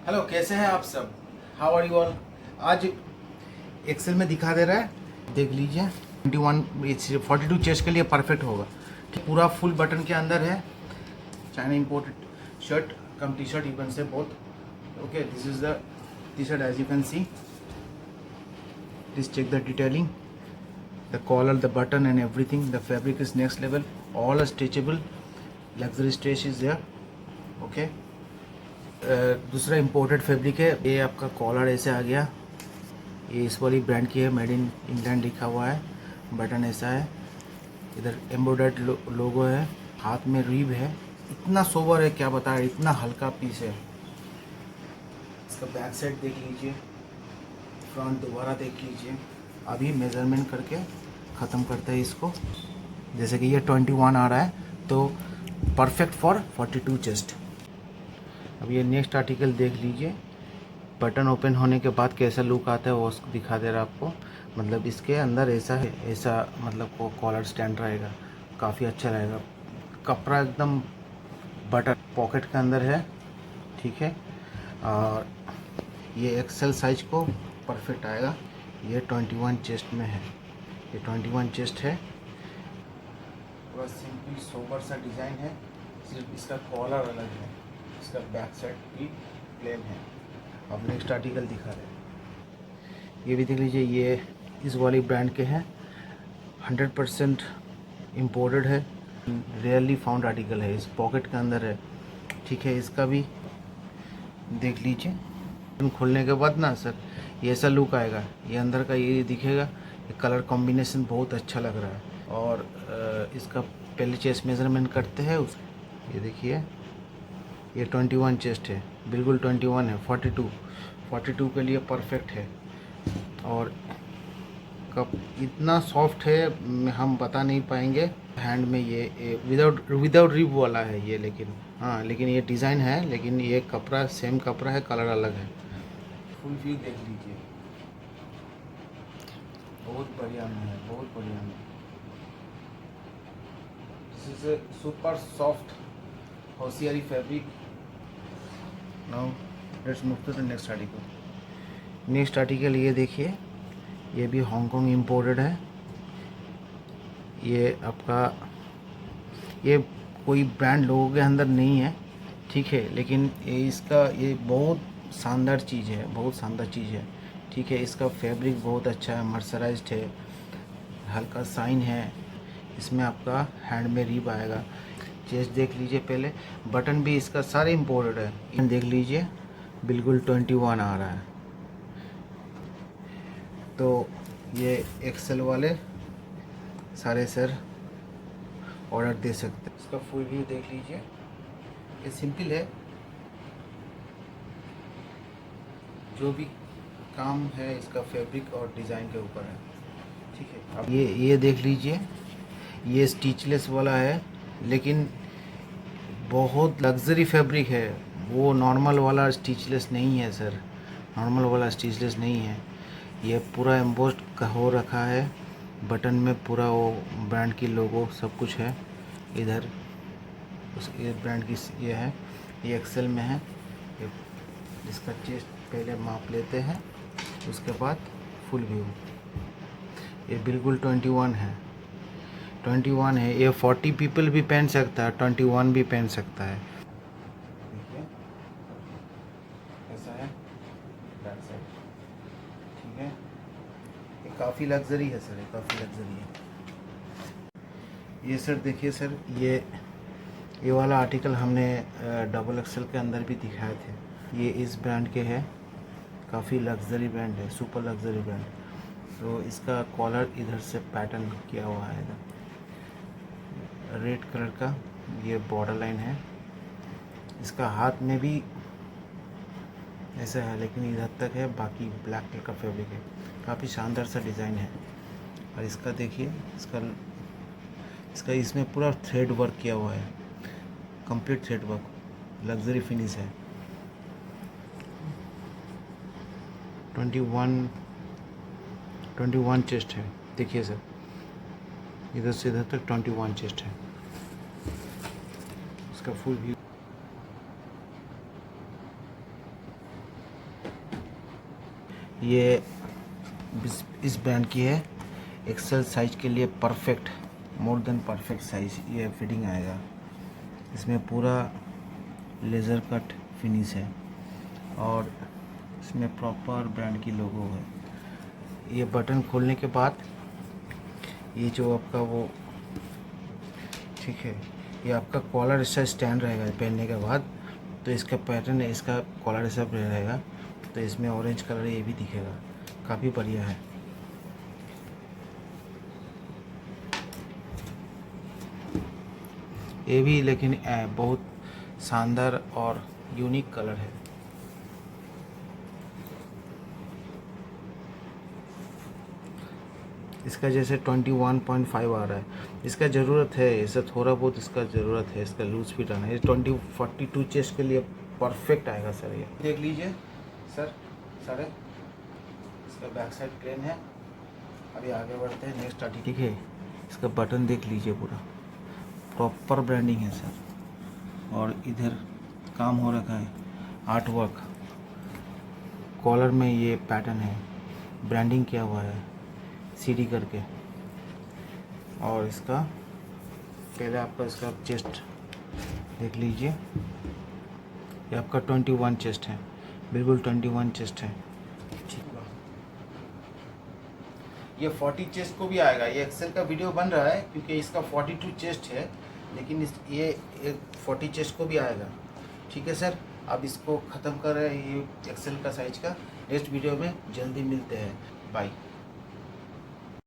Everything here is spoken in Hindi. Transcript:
हेलो, कैसे हैं आप सब? How are you all? आज एक्सेल में दिखा दे रहा है, देख लीजिए। 42 चेस्ट के लिए परफेक्ट होगा। पूरा फुल बटन के अंदर है। China imported shirt cum T shirt, you can say both. Okay, this is the T shirt as you can see. Please check the detailing, the collar, the button and everything. The fabric is next level, all are stretchable, luxury stretch is there. Okay, दूसरा इम्पोर्टेड फैब्रिक है। ये आपका कॉलर ऐसे आ गया, ये इस वाली ब्रांड की है, मेड इन इंग्लैंड लिखा हुआ है। बटन ऐसा है, इधर एम्ब्रॉयडर्ड लोगो है, हाथ में रिब है। इतना सोबर है, क्या बताएं, इतना हल्का पीस है। इसका बैक साइड देख लीजिए, फ्रंट दोबारा देख लीजिए। अभी मेज़रमेंट करके ख़त्म करते हैं इसको। जैसे कि ये 21 आ रहा है, तो परफेक्ट फॉर 42 चेस्ट। अब ये नेक्स्ट आर्टिकल देख लीजिए। बटन ओपन होने के बाद कैसा लुक आता है वो दिखा दे रहा है आपको। मतलब इसके अंदर ऐसा है, ऐसा मतलब को कॉलर स्टैंड रहेगा, काफ़ी अच्छा रहेगा। कपड़ा एकदम बटन पॉकेट के अंदर है, ठीक है। और ये एक्सेल साइज को परफेक्ट आएगा। ये 21 चेस्ट में है, ये 21 चेस्ट है। पूरा सिंपल सोबर सा डिज़ाइन है, सिर्फ इसका कॉलर अलग है, इसका बैक साइड भी प्लेन है। अब नेक्स्ट आर्टिकल दिखा रहे हैं, ये भी देख लीजिए। ये इस वाली ब्रांड के हैं, 100% इम्पोर्टेड है, रेयरली फाउंड आर्टिकल है। इस पॉकेट के अंदर है, ठीक है। इसका भी देख लीजिए। खोलने के बाद ना सर, ये ऐसा लुक आएगा। ये अंदर का ये दिखेगा, ये कलर कॉम्बिनेशन बहुत अच्छा लग रहा है। और इसका पहले चेस्ट मेज़रमेंट करते हैं ये देखिए, ये 21 चेस्ट है, बिल्कुल 21 है। 42 के लिए परफेक्ट है। और कप इतना सॉफ्ट है, हम बता नहीं पाएंगे। हैंड में ये विदाउट रिब वाला है ये, लेकिन हाँ, लेकिन ये डिज़ाइन है, लेकिन ये कपड़ा सेम कपड़ा है, कलर अलग है। फुल व्यू देख लीजिए, बहुत बढ़िया में है, बहुत बढ़िया में। This is a super soft hosiery fabric. Now let's move to the next article. Next article ये देखिए, ये भी हांगकांग इम्पोर्टेड है। ये आपका, ये कोई ब्रांड लोगों के अंदर नहीं है, ठीक है, लेकिन ये बहुत शानदार चीज़ है, बहुत शानदार चीज़ है, ठीक है। इसका फैब्रिक बहुत अच्छा है, मर्सराइज्ड है, हल्का शाइन है। इसमें आपका हैंड में रिब आएगा। चेस्ट देख लीजिए पहले, बटन भी इसका सारे इम्पोर्टेड है। देख लीजिए, बिल्कुल 21 आ रहा है। तो ये एक्सेल वाले सारे सर ऑर्डर दे सकते हैं। इसका फुल व्यू देख लीजिए, ये सिंपल है, जो भी काम है इसका फैब्रिक और डिज़ाइन के ऊपर है, ठीक है। अब ये देख लीजिए, ये स्टिचलेस वाला है, लेकिन बहुत लग्जरी फैब्रिक है। वो नॉर्मल वाला स्टिचलेस नहीं है सर, नॉर्मल वाला स्टिचलेस नहीं है। ये पूरा एम्बोस्ड हो रखा है, बटन में पूरा वो ब्रांड की लोगो सब कुछ है। इधर ये ब्रांड की ये है, ये एक्सेल में है। ये इसका चेस्ट पहले माप लेते हैं, उसके बाद फुल व्यू। ये बिल्कुल 21 है, 21 है। ये 40 पीपल भी पहन सकता है, 21 भी पहन सकता है। देखिए ऐसा है बैक साइड, ठीक है। ये काफ़ी लग्जरी है सर, ये काफ़ी लग्जरी है। ये सर देखिए सर, ये वाला आर्टिकल हमने डबल एक्सेल के अंदर भी दिखाए थे। ये इस ब्रांड के है, काफ़ी लग्जरी ब्रांड है, सुपर लग्जरी ब्रांड। तो इसका कॉलर इधर से पैटर्न किया हुआ है, रेड कलर का ये बॉर्डर लाइन है। इसका हाथ में भी ऐसा है, लेकिन इधर तक है, बाकी ब्लैक कलर का फैब्रिक है। काफ़ी शानदार सा डिज़ाइन है। और इसका देखिए, इसका इसमें पूरा थ्रेड वर्क किया हुआ है, complete thread work, luxury finish है। 21 चेस्ट है, देखिए सर, इधर से इधर तक 21 चेस्ट है। इसका फुल व्यू ये इस ब्रांड की है, एक्सेल साइज के लिए perfect, more than perfect size ये फिटिंग आएगा। इसमें पूरा लेज़र कट फिनिश है और इसमें प्रॉपर ब्रांड की लोगो है। ये बटन खोलने के बाद ये जो आपका वो ठीक है, ये आपका कॉलर ऐसा स्टैंड रहेगा पहनने के बाद। तो इसका पैटर्न है, इसका कॉलर ऐसा रहेगा। तो इसमें ऑरेंज कलर ये भी दिखेगा, काफ़ी बढ़िया है। ये भी लेकिन बहुत शानदार और यूनिक कलर है। इसका जैसे 21.5 आ रहा है, इसका ज़रूरत है, ऐसा थोड़ा बहुत इसका ज़रूरत है, इसका लूज फिट आना है। 42 चेस्ट के लिए परफेक्ट आएगा सर। ये देख लीजिए सर, सारे इसका बैक साइड प्लेन है। अभी आगे बढ़ते हैं नेक्स्ट आर्टिकल। ठीक है, इसका बटन देख लीजिए, पूरा प्रॉपर ब्रांडिंग है सर। और इधर काम हो रखा है, आर्ट वर्क, कॉलर में ये पैटर्न है, ब्रांडिंग किया हुआ है सीडी करके। और इसका पहले आपका इसका चेस्ट देख लीजिए, ये आपका 21 चेस्ट है, बिल्कुल 21 चेस्ट है। ठीक है, ये 40 चेस्ट को भी आएगा। ये एक्सेल का वीडियो बन रहा है क्योंकि इसका 42 चेस्ट है, लेकिन ये 40 चेस्ट को भी आएगा। ठीक है सर, अब इसको ख़त्म कर रहे हैं ये एक्सेल का साइज का। नेक्स्ट वीडियो में जल्दी मिलते हैं, बाय।